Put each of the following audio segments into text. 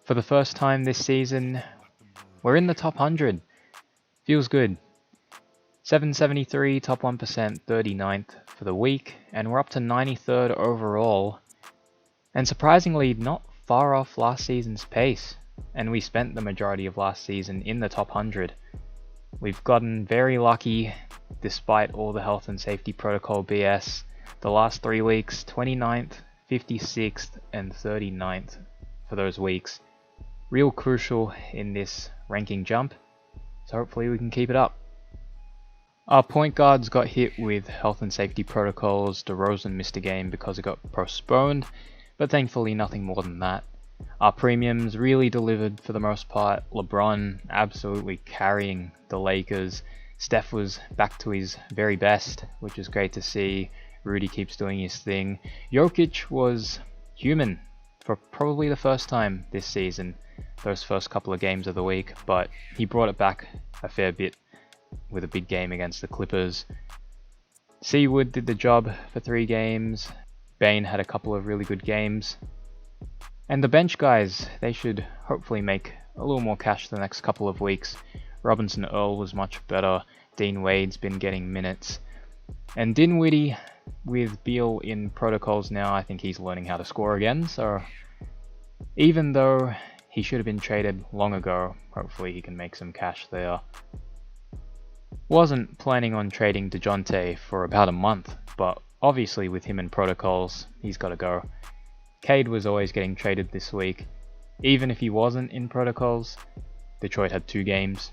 For the first time this season, we're in the top 100. Feels good. 773, top 1%, 39th for the week, and we're up to 93rd overall. And surprisingly, not far off last season's pace, and we spent the majority of last season in the top 100. We've gotten very lucky despite all the health and safety protocol BS. The last 3 weeks, 29th, 56th, and 39th for those weeks. Real crucial in this ranking jump, so hopefully we can keep it up. Our point guards got hit with health and safety protocols. DeRozan missed a game because it got postponed, but thankfully nothing more than that. Our premiums really delivered for the most part. LeBron absolutely carrying the Lakers. Steph was back to his very best, which is great to see. Rudy keeps doing his thing. Jokic was human for probably the first time this season, those first couple of games of the week, but he brought it back a fair bit with a big game against the Clippers. Seawood did the job for 3 games. Bane had a couple of really good games. And the bench guys, they should hopefully make a little more cash the next couple of weeks. Robinson Earl was much better. Dean Wade's been getting minutes. And Dinwiddie, with Beal in protocols now, I think he's learning how to score again. So even though he should have been traded long ago, hopefully he can make some cash there. Wasn't planning on trading DeJounte for about a month, but obviously with him in protocols, he's got to go. Cade was always getting traded this week. Even if he wasn't in protocols, Detroit had 2 games.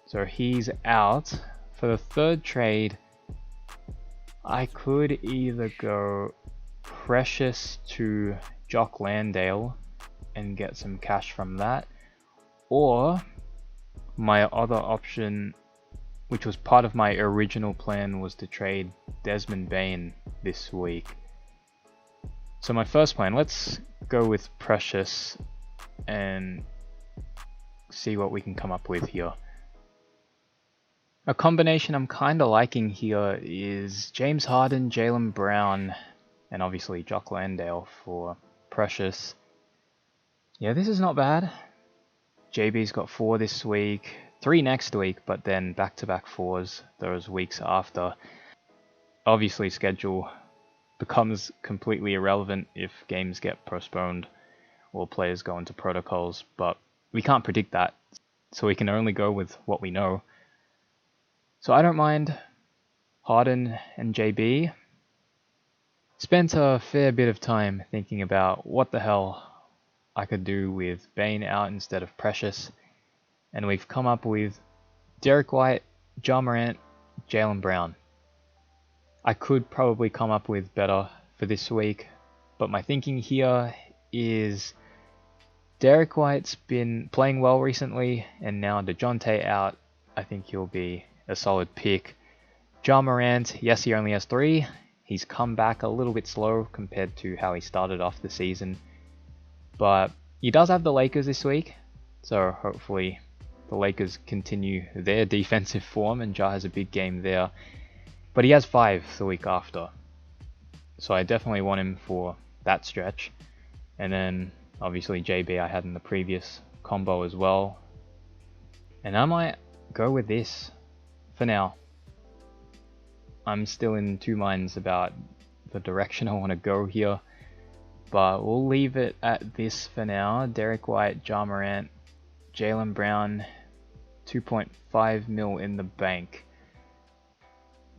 So he's out. For the third trade, I could either go Precious to Jock Landale and get some cash from that, or my other option, which was part of my original plan, was to trade Desmond Bane this week. So my first plan, let's go with Precious and see what we can come up with here. A combination I'm kind of liking here is James Harden, Jaylen Brown, and obviously Jock Landale for Precious. Yeah, this is not bad. JB's got 4 this week, 3 next week, but then back-to-back 4s those weeks after. Obviously, schedule becomes completely irrelevant if games get postponed or players go into protocols, but we can't predict that, so we can only go with what we know. So I don't mind Harden and JB. Spent a fair bit of time thinking about what the hell I could do with Bane out instead of Precious, and we've come up with Derek White, Ja Morant, Jaylen Brown. I could probably come up with better for this week, but my thinking here is Derek White's been playing well recently, and now DeJounte out, I think he'll be a solid pick. Ja Morant, yes, he only has 3. He's come back a little bit slow compared to how he started off the season, but he does have the Lakers this week, so hopefully the Lakers continue their defensive form and Ja has a big game there. But he has 5 the week after, so I definitely want him for that stretch. And then obviously JB I had in the previous combo as well. And I might go with this for now. I'm still in 2 minds about the direction I want to go here, but we'll leave it at this for now. Derek White, Ja Morant, Jaylen Brown, 2.5 mil in the bank.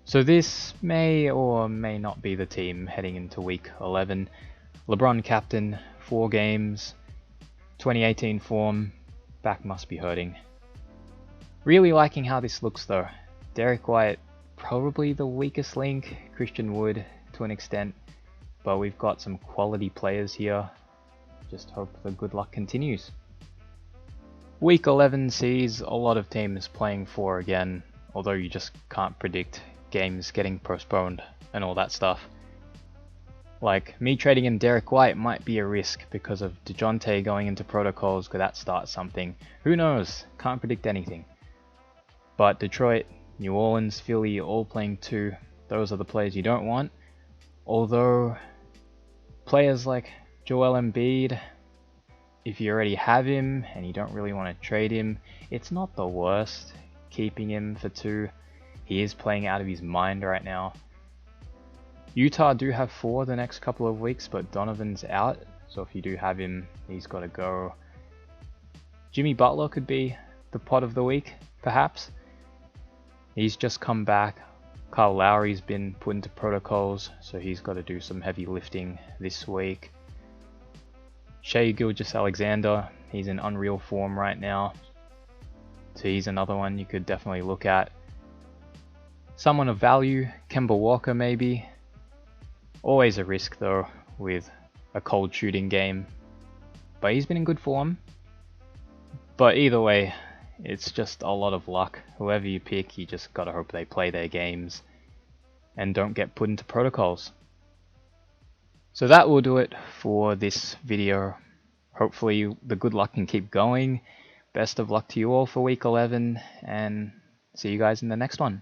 So this may or may not be the team heading into week 11. LeBron captain, 4 games, 2018 form, back must be hurting. Really liking how this looks though. Derek White, probably the weakest link, Christian Wood to an extent, but we've got some quality players here. Just hope the good luck continues. Week 11 sees a lot of teams playing 4 again, although you just can't predict games getting postponed and all that stuff. Like, me trading in Derek White might be a risk because of DeJounte going into protocols. Could that start something? Who knows? Can't predict anything. But Detroit, New Orleans, Philly, all playing 2. Those are the players you don't want. Although, players like Joel Embiid, if you already have him and you don't really want to trade him, it's not the worst keeping him for 2. He is playing out of his mind right now. Utah do have 4 the next couple of weeks, but Donovan's out, so if you do have him, he's got to go. Jimmy Butler could be the pot of the week, perhaps. He's just come back. Kyle Lowry's been put into protocols, so he's got to do some heavy lifting this week. Shai Gilgeous-Alexander, he's in unreal form right now, so he's another one you could definitely look at. Someone of value, Kemba Walker maybe. Always a risk though with a cold shooting game, but he's been in good form. But either way, it's just a lot of luck. Whoever you pick, you just gotta hope they play their games and don't get put into protocols. So that will do it for this video. Hopefully the good luck can keep going. Best of luck to you all for week 11, and see you guys in the next one.